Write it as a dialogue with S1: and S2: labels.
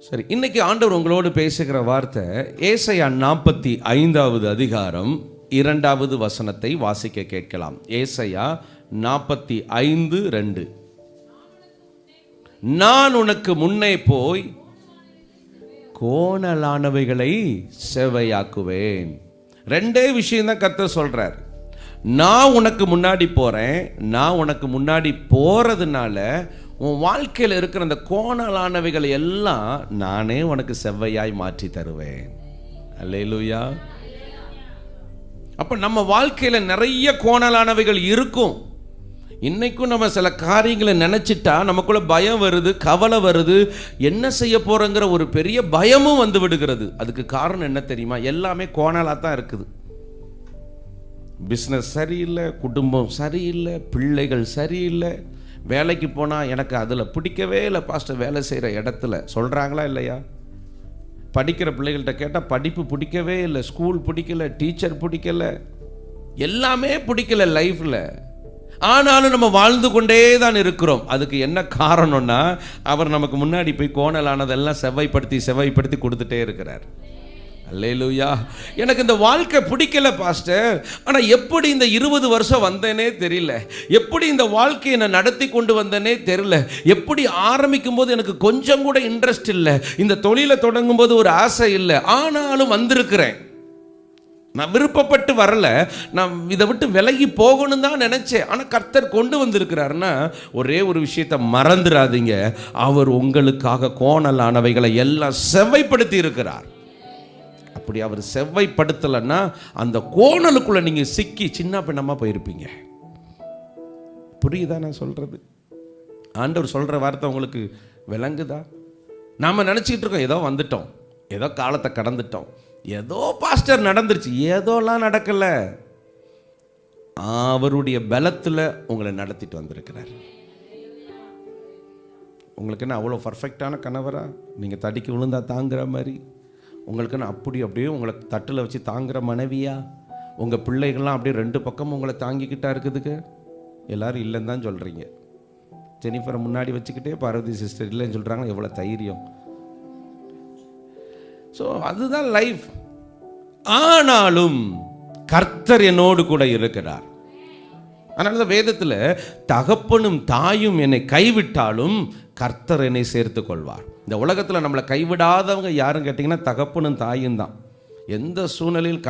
S1: சரி, இன்னைக்கு ஆண்டவர் உங்களோடு பேசுகிற வார்த்தை ஏசாயா 45வது அதிகாரம் 2வது வசனத்தை வாசிக்க கேட்கலாம். ஏசாயா 45:2. நான் உனக்கு முன்னே போய் கோணலானவைகளை செவ்வையாக்குவேன். ரெண்டே விஷயம் தான் கர்த்தர் சொல்றார். நான் உனக்கு முன்னாடி போறேன். நான் உனக்கு முன்னாடி போறதுனால உன் வாழ்க்கையில் இருக்கிற அந்த கோணலானவைகளை எல்லாம் நானே உனக்கு செவ்வையாய் மாற்றி தருவேன். அல்லேலூயா. அப்ப நம்ம வாழ்க்கையில நிறைய கோணலானவைகள் இருக்கும். இன்னைக்கும் நம்ம சில காரியங்களை நினைச்சிட்டா நமக்குள்ள பயம் வருது, கவலை வருது, என்ன செய்ய போறோங்கிற ஒரு பெரிய பயமும் வந்து விடுகிறது. அதுக்கு காரணம் என்ன தெரியுமா? எல்லாமே கோணலா தான் இருக்குது. பிஸ்னஸ் சரியில்லை, குடும்பம் சரியில்லை, பிள்ளைகள் சரியில்லை, வேலைக்கு போனால் எனக்கு அதில் பிடிக்கவே இல்லை பாஸ்டர். வேலை செய்கிற இடத்துல சொல்கிறாங்களா இல்லையா? படிக்கிற பிள்ளைகள்கிட்ட கேட்டால் படிப்பு பிடிக்கவே இல்லை, ஸ்கூல் பிடிக்கல, டீச்சர் பிடிக்கல, எல்லாமே பிடிக்கல லைஃப்பில். ஆனாலும் நம்ம வாழ்ந்து கொண்டே தான் இருக்கிறோம். அதுக்கு என்ன காரணம்னா, அவர் நமக்கு முன்னாடி போய் கோணலானதெல்லாம் செவ்வாய்ப்படுத்தி கொடுத்துட்டே இருக்கிறார். அல்லேலூயா. எனக்கு இந்த வாழ்க்கை பிடிக்கல பாஸ்டர், ஆனால் எப்படி இந்த 20 வருஷம் வந்தேனே தெரியல, எப்படி இந்த வாழ்க்கையை நான் நடத்தி கொண்டு வந்தேனே தெரியல, எப்படி ஆரம்பிக்கும் போது எனக்கு கொஞ்சம் கூட இன்ட்ரெஸ்ட் இல்லை, இந்த தொழிலை தொடங்கும் போது ஒரு ஆசை இல்லை, ஆனாலும் வந்திருக்கிறேன். நான் விருப்பப்பட்டு வரல, நான் இதை விட்டு விலகி போகணும் தான் நினைச்சேன், ஆனால் கர்த்தர் கொண்டு வந்திருக்கிறாருன்னா ஒரே ஒரு விஷயத்தை மறந்துடாதீங்க, அவர் உங்களுக்காக கோணலானவைகளை எல்லாம் செவ்வைப்படுத்தி இருக்கிறார். அப்படி அவர் செவ்வைப்படுத்தலைன்னா அந்த கோணலுக்குள்ள நீங்க சிக்கி சின்ன பின்னமா போயிருப்பீங்க. புரியுதா நான் சொல்றது? ஆண்டவர் சொல்ற வார்த்தை உங்களுக்கு விளங்குதா? நாம நினைச்சிட்டு இருக்கோம் ஏதோ வந்துட்டோம், ஏதோ காலத்தை கடந்துட்டோம், ஏதோ பாஸ்டர் நடந்துருச்சு. ஏதோலாம் நடக்கல, அவருடைய பலத்துல உங்களை நடத்திட்டு வந்திருக்கிறார். உங்களுக்கு என்ன அவ்வளோ பர்ஃபெக்டான கணவரா? நீங்க தடிக்கு விழுந்தா தாங்குற மாதிரி, உங்களுக்குன்னு அப்படியே உங்களை தட்டில் வச்சு தாங்குற மனைவியா? உங்கள் பிள்ளைகள்லாம் அப்படியே 2 பக்கமும் உங்களை தாங்கிக்கிட்டா இருக்குதுக்கு? எல்லாரும் இல்லைன்னு தான் சொல்கிறீங்க. ஜெனிஃபரை முன்னாடி வச்சுக்கிட்டே பார்வதி சிஸ்டர் இல்லைன்னு சொல்கிறாங்க. எவ்வளோ தைரியம்! ஸோ அதுதான் லைஃப். ஆனாலும் கர்த்தர் என்னோடு கூட இருக்கிறார். அதனால தான் வேதத்தில் தகப்பனும் தாயும் என்னை கைவிட்டாலும் கர்த்தர் என்னை சேர்த்து கொள்வார். இந்த உலகத்தில் நம்மளை கைவிடாதவங்க யாரும் கேட்டிங்கன்னா தகப்பனும் தாயும் தான். எந்த சூழ்நிலையில்